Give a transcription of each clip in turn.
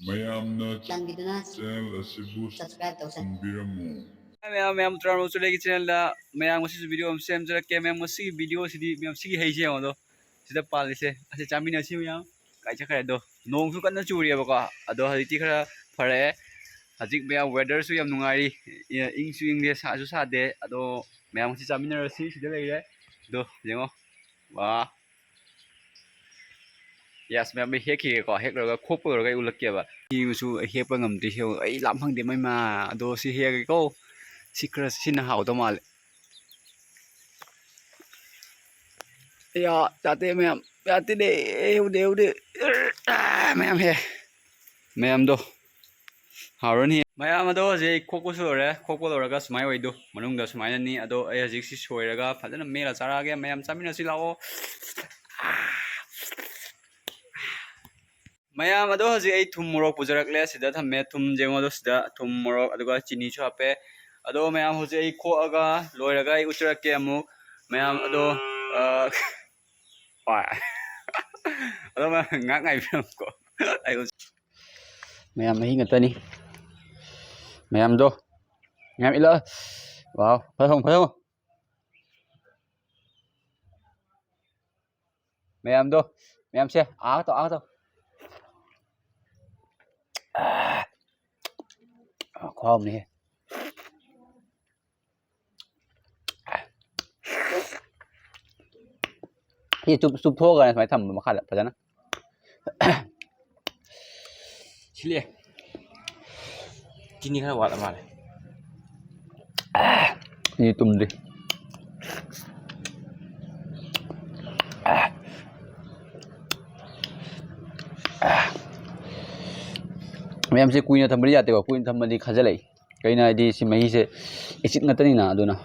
ꯃꯌꯥꯝꯅ ꯆꯥꯟꯕꯤꯗꯨꯅ ꯆꯦꯅꯦꯜ ꯑꯁꯤꯕꯨ ꯁꯕꯁꯀ꯭ꯔꯥꯏꯕ ꯇꯧꯁꯟꯕꯤꯔꯝꯃꯨ मैम ट्रांसफर चलेगी चैनल मैम वीडियो सेमजरके मैम वीडियो मैम हईसे येदो सिदा पालिसे असे चामीनसी मैम कई चखरे दो नोंसु कन्ना चूरीबको अदो हजिति खरा फरे हजिक मैम वेदरसु याम नुंगाई इंगसु इंगदे सासु सादे अदो मैम से चामीनरसी सिदा लेरे दो येंगो वाह यस मैम हेको हेक खोपरगा उलक्केबा इसु हेप ngमदि से आई लाम फंगदे मैमा अदो सि हेगेको सिक्रा सिना हाउदो माल या जाते मैम जाते दे उदे मैम हे मैम दो हाउरनी मैम अदो जे खोको सोरे खोको लोरगा सुमाय ओइदो मनुंगदा सुमायनी अदो ए हजिक सि सोयरगा फजना मेला चारागे मैम चामिनसि लाओ मैम अदो हजिक आई थुम मोरक पुजरकले सिदा थमे थुम जेंगोदो सिदा थुम मोरक अदुगा चिनी छु हापे अदो मैम हजिक आई खोअगा लोयरगा आई उचरके अमु मैम अदो अदो ngak ngai ko ai ma'am ही ngतनी मैम दो मैम इला वाव फसों मैम दो मैम से आ तो khoom nàyที่ซุปทั่วกันสมัยทำมาขัดพอจะนะชิลี่กินนี่ขนาดวัดละมาเลยนี่ตุ่มดิमैम से कुछ ना थम्बड़ी जाते हो कुछ थम्बड़ी खजल है कहीं ना दी सिमही से एचिड नतनी ना दोना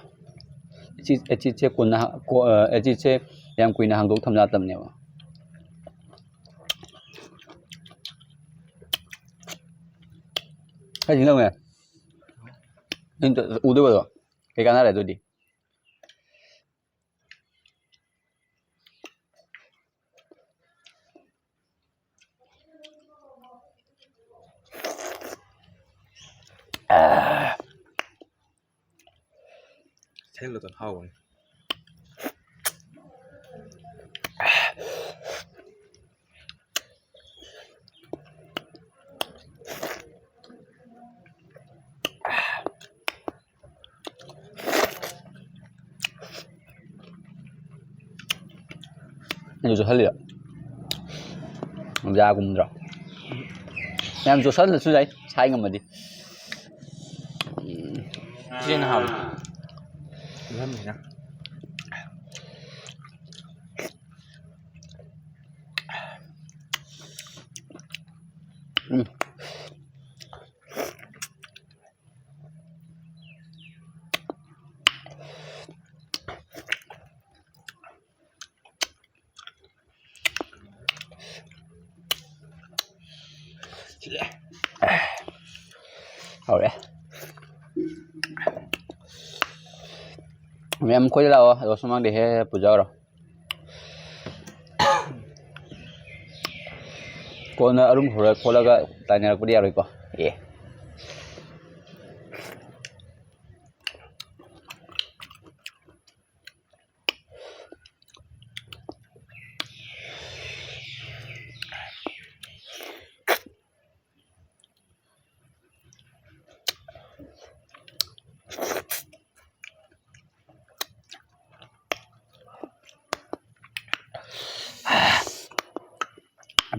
एचिड से कोना को एचिड से याम कुछ ना हम लोग थम्बा तमने वो है जिंदा में इन तो उधर वो कहीं का ना रहे तो दी thấy là tuần hậu này nhiều chỗ hết liệu ra cùng rồi em chỗ sắt là suy đấy sai ngầm mà đi trên hậu Lâm này nè. Rồi. Ma'am खोज लाओ दोस्तों मांग दे है पूजा करो कौन अरुम खोला का तान्या को दिया रुको ये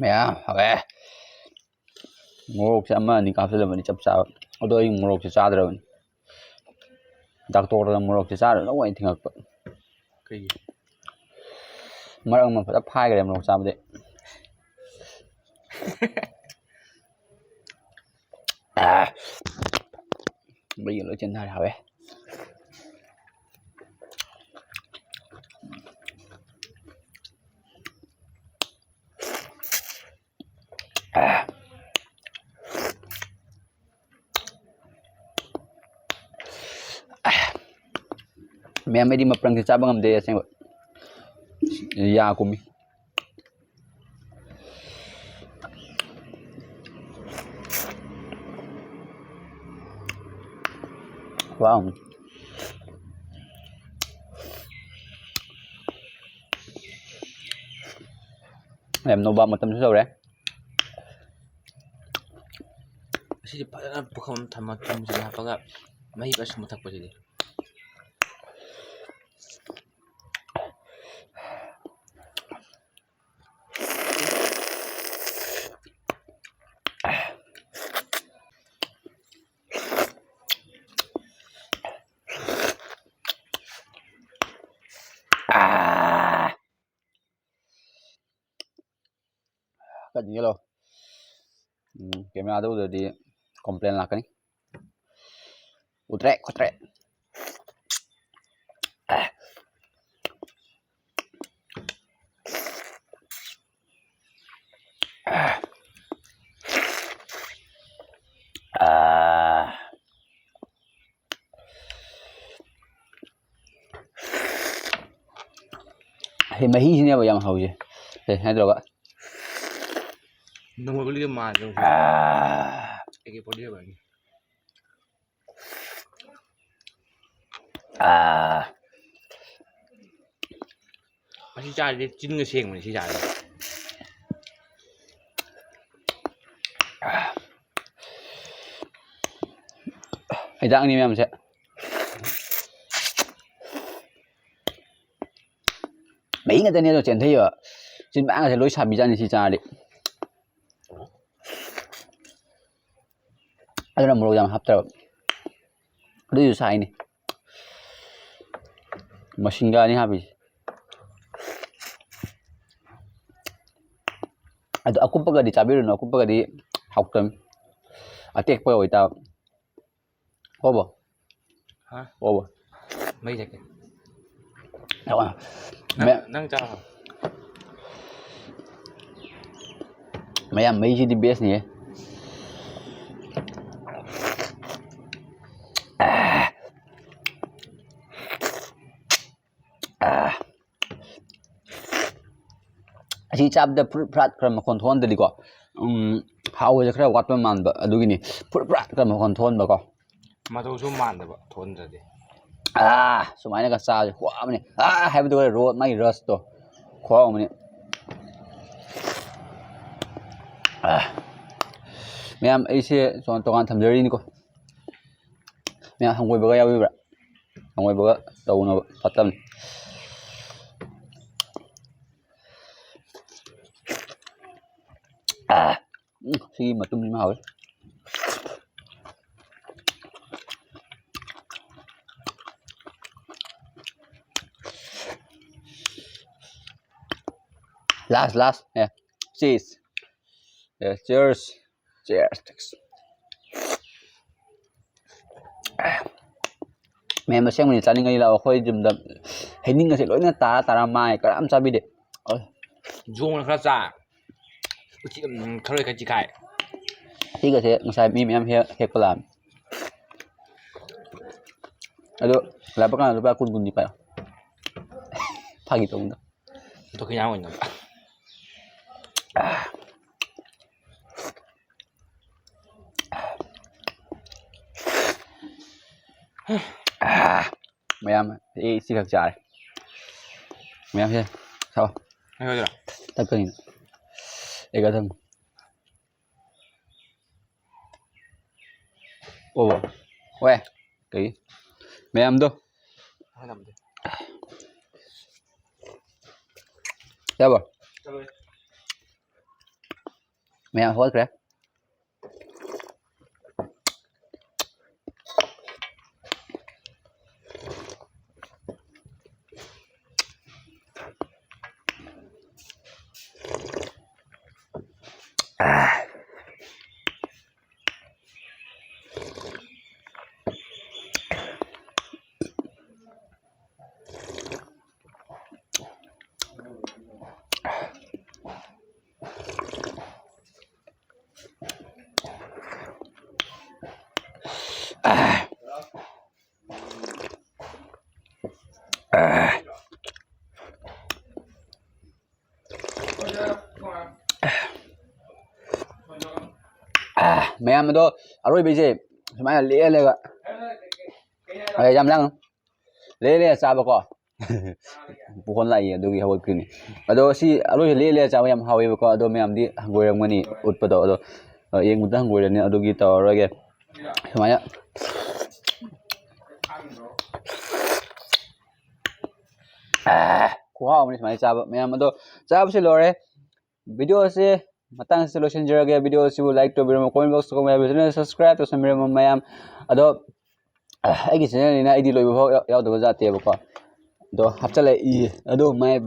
मैम हवे मोरक से अम्मा निकाल से लमनी चप चा अदो इ मोरक से चादरबनी डॉक्टर मोरक से चादर नो वइन थिंगक कई मरक म फटा फाइगरे मोरक चाबदे bây giờ trên này hả bé ma'am मेरी मप्रंग से चाबंग हम दे ऐसे या कुमी Wow. Em nấu bắp một tấm sâu đấy. Sih padahal bukan tamat musik apa gak mahi pas mutak pa sini. Cái gì lo? Camera tuh udah di komplain lah kan nih. Utrek, kotrek. Thì mấy sini apa yang hau je? Hai dulu kak. Nunggu kuliah mah dong. Ege podi apa ni? Masih cari chín người xem masih cari. Hai dạng ni memang saya. Mấy người tên này rồi chuyển thấy rồi. Trên bảng là lối xả bị ra thì trả đi. Ada mulu yang haftar. Ada juga ini. Mesin gun ni habis. Ada aku pakai di cabai dulu, aku pakai di haftam. Atek pakai itu. Apa? Hah? Apa? Mấy chắc. Apa? Nang chào. Mấy gì đi best ni? Asi chapda prat kram kon thon dali ko how je khra wat man ba adu gini prat kram kon thon ba ko Mà tôi số màn rồi, thôn rồi đi. sumaina ka sa je khwa mani have to ro mai rust to khwa mani ma'am ऐसे सोन तोगान थमजरी निको ma'am हंगोय बगा याविब्रा हंगोय बगा तौनो फतम सी matum ni mahaw last yeah cheers yeah cheers ma'am सेंग नि चालिंग ला अखोय जिम द हेनिंग से लोइना तारा माय कराम चाबि दे Dung là khá Uci khơi cái gì khai. ठीक है ngsai mi ma'am hey Palamu ado laba kan lupa kun di pa pagi to unda Tôi cái nhau rồi. Ma'am ये इसी का चार मैम हे sao Hay rồi. tập cái này để cái thằng ô quê kỹ ma'am đâu Hay làm đi. sao rồi ma'am hốt kìa ma'am तो अरोई बेचे समाया ले लेगा Ay yam lang. Le chaba ko. Puhon lai adugi hawag kini. Ado si alo le chaba yam hawe ko ado mayam di goiram ngani utpado ado yeng mudang goirani adugi tawrage. Sumaya. Wow, ini sumaya chaba mayam ado chaba si lore. Video si matang solution jarage video si like to video comment box ko mayam subscribe to samira mayam ado ai channel ni na id loibo yaw do jate ba ko do hapchale I ado mai